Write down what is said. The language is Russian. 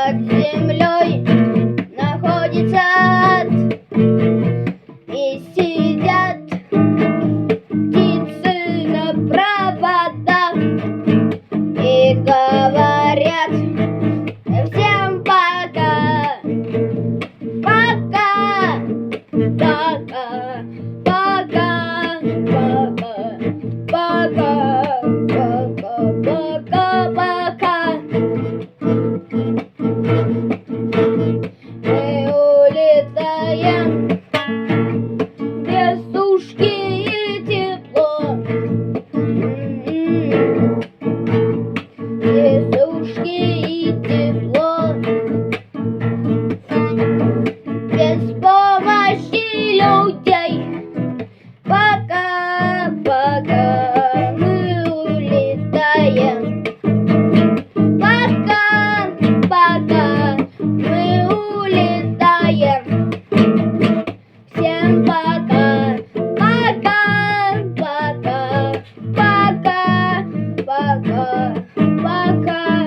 Под землей находится ад, и сидят птицы на проводах и говорят всем пока, пока, пока, пока, пока, пока, пока, пока, пока. Мы улетаем без сушки и тепло, без сушки и тепло, без помощи людей. Пока, пока мы улетаем. Пока, пока мы улетаем. Всем пока, пока, пока, пока, пока, пока.